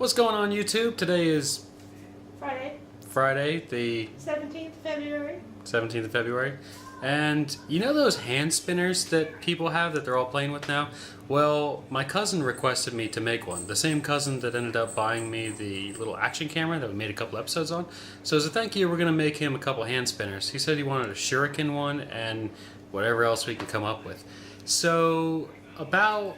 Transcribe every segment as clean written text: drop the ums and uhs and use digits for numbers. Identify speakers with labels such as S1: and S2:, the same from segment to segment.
S1: What's going on YouTube? Today is
S2: Friday,
S1: the
S2: 17th February.
S1: 17th of February. And you know those hand spinners that people have that they're all playing with now? Well, my cousin requested me to make one. The same cousin that ended up buying me the little action camera that we made a couple episodes on. So as a thank you, we're going to make him a couple hand spinners. He said he wanted a shuriken one and whatever else we can come up with. So about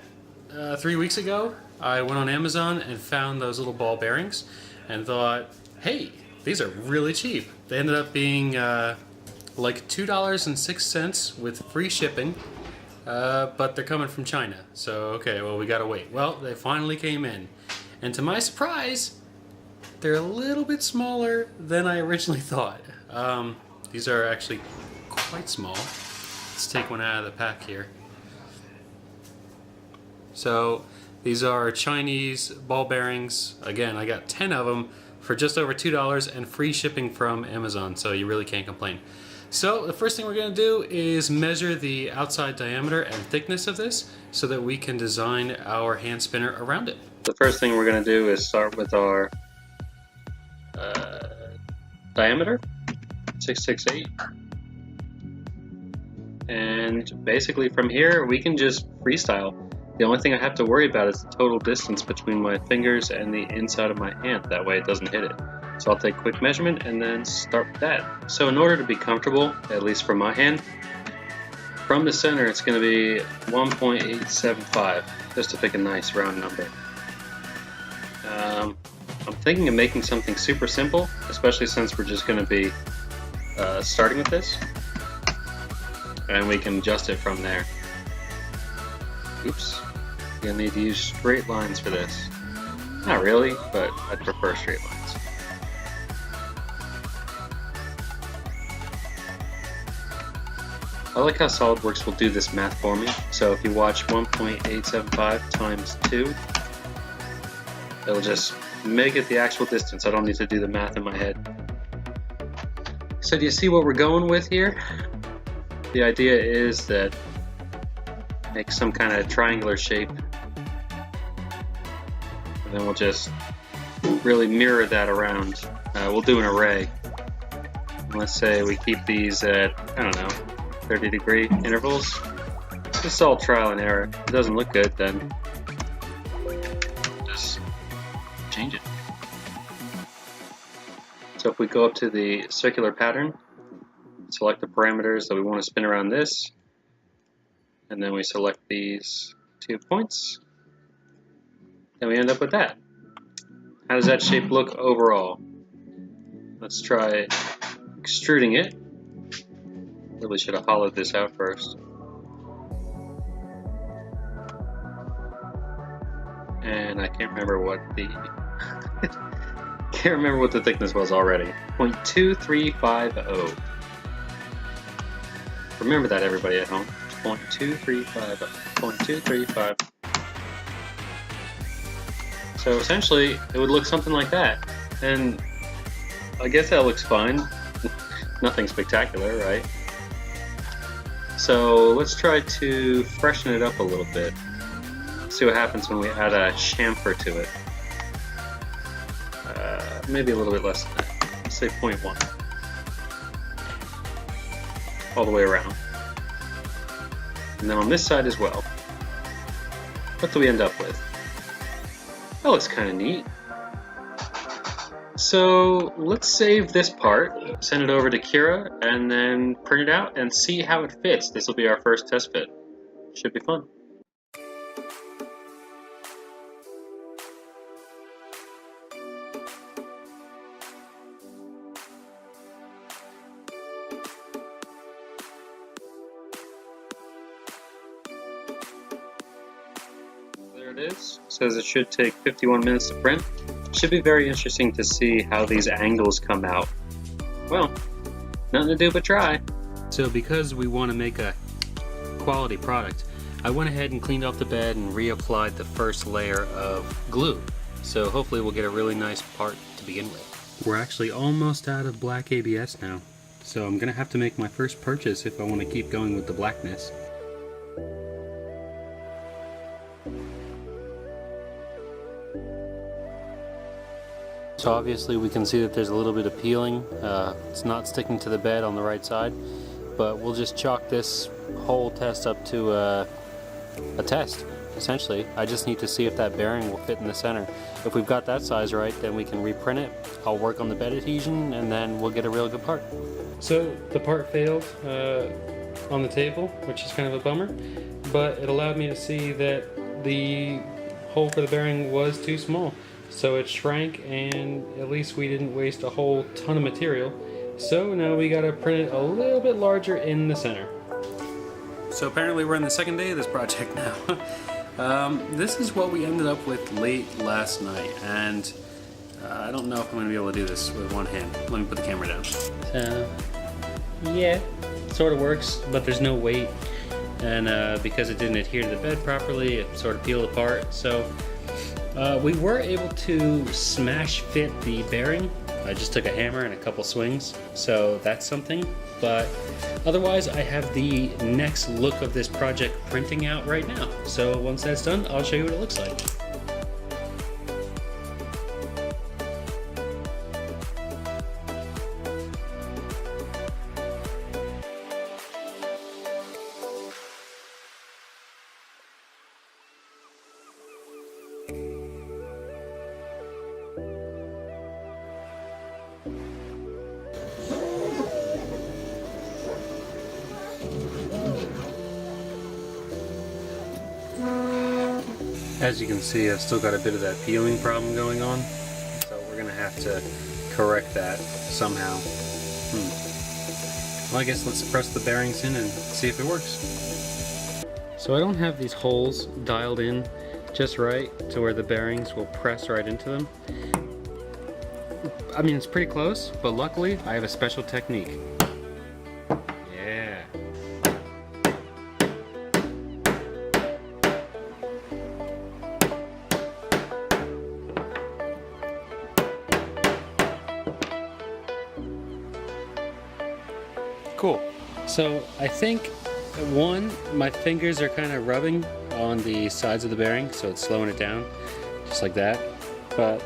S1: 3 weeks ago, I went on Amazon and found those little ball bearings and thought, hey, these are really cheap. They ended up being like $2.06 with free shipping, but they're coming from China. So, okay, well, we gotta wait. Well, they finally came in. And to my surprise, they're a little bit smaller than I originally thought. These are actually quite small. Let's take one out of the pack here. So, these are Chinese ball bearings. Again, I got 10 of them for just over $2 and free shipping from Amazon, so you really can't complain. So the first thing we're going to do is measure the outside diameter and thickness of this so that we can design our hand spinner around it. The first thing we're going to do is start with our diameter, 668. And basically from here we can just freestyle. The only thing I have to worry about is the total distance between my fingers and the inside of my hand. That way it doesn't hit it. So I'll take a quick measurement and then start with that. So in order to be comfortable, at least for my hand, from the center it's going to be 1.875, just to pick a nice round number. I'm thinking of making something super simple, especially since we're just going to be starting with this. And we can adjust it from there. Oops. You're going to need to use straight lines for this. Not really, but I'd prefer straight lines. I like how SolidWorks will do this math for me. So if you watch 1.875 times 2, it'll just make it the actual distance. I don't need to do the math in my head. So do you see what we're going with here? The idea is that make some kind of triangular shape, and then we'll just really mirror that around. We'll do an array. Let's say we keep these at, I don't know, 30-degree intervals. This is all trial and error. If it doesn't look good, then just change it. So if we go up to the circular pattern, select the parameters that we want to spin around this, and then we select these 2 points, and we end up with that. How does that shape look overall? Let's try extruding it. Really should have hollowed this out first. And I can't remember what the can't remember what the thickness was already. 0.2350. Remember that, everybody at home. 0.235. So essentially it would look something like that, and I guess that looks fine. Nothing spectacular, right? So let's try to freshen it up a little bit. See what happens when we add a chamfer to it. Maybe a little bit less than that. Let's say 0.1. All the way around. And then on this side as well. What do we end up with? That looks kind of neat. So let's save this part, send it over to Cura, and then print it out and see how it fits. This will be our first test fit. Should be fun. There it is. It says it should take 51 minutes to print. Should be very interesting to see how these angles come out. Well, nothing to do but try. So because we want to make a quality product, I went ahead and cleaned off the bed and reapplied the first layer of glue. So hopefully we'll get a really nice part to begin with. We're actually almost out of black ABS now. So I'm going to have to make my first purchase if I want to keep going with the blackness. So obviously we can see that there's a little bit of peeling. It's not sticking to the bed on the right side, but we'll just chalk this whole test up to a test, essentially. I just need to see if that bearing will fit in the center. If we've got that size right, then we can reprint it. I'll work on the bed adhesion and then we'll get a real good part. So the part failed on the table, which is kind of a bummer, but it allowed me to see that the hole for the bearing was too small. So it shrank, and at least we didn't waste a whole ton of material. So now we gotta print it a little bit larger in the center. So apparently we're on the second day of this project now. This is what we ended up with late last night, and I don't know if I'm gonna be able to do this with one hand. Let me put the camera down. Yeah, sort of works, but there's no weight, and because it didn't adhere to the bed properly, it sort of peeled apart. So we were able to smash fit the bearing. I just took a hammer and a couple swings, so that's something. But otherwise, I have the next look of this project printing out right now. So once that's done, I'll show you what it looks like. As you can see, I've still got a bit of that peeling problem going on, so we're gonna have to correct that somehow. Well, I guess let's press the bearings in and see if it works. So I don't have these holes dialed in just right to where the bearings will press right into them. I mean, it's pretty close, but luckily I have a special technique. Yeah. Cool. So I think, one, my fingers are kind of rubbing on the sides of the bearing, so it's slowing it down, just like that. But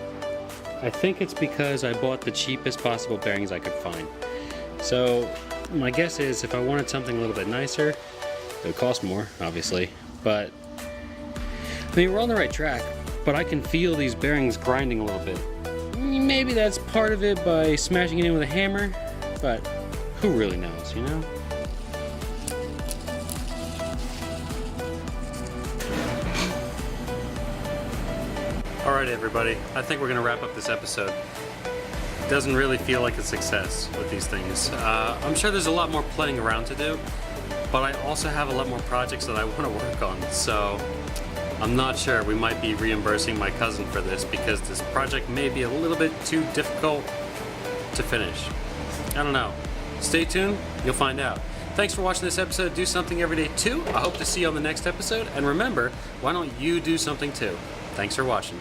S1: I think it's because I bought the cheapest possible bearings I could find. So my guess is if I wanted something a little bit nicer, it would cost more, obviously. But I mean, we're on the right track, but I can feel these bearings grinding a little bit. Maybe that's part of it by smashing it in with a hammer, but who really knows, you know? Alright everybody, I think we're gonna wrap up this episode. It doesn't really feel like a success with these things. I'm sure there's a lot more playing around to do, but I also have a lot more projects that I want to work on, so I'm not sure. We might be reimbursing my cousin for this because this project may be a little bit too difficult to finish. I don't know. Stay tuned, you'll find out. Thanks for watching this episode of Do Something Every Day 2. I hope to see you on the next episode, and remember, why don't you do something too? Thanks for watching.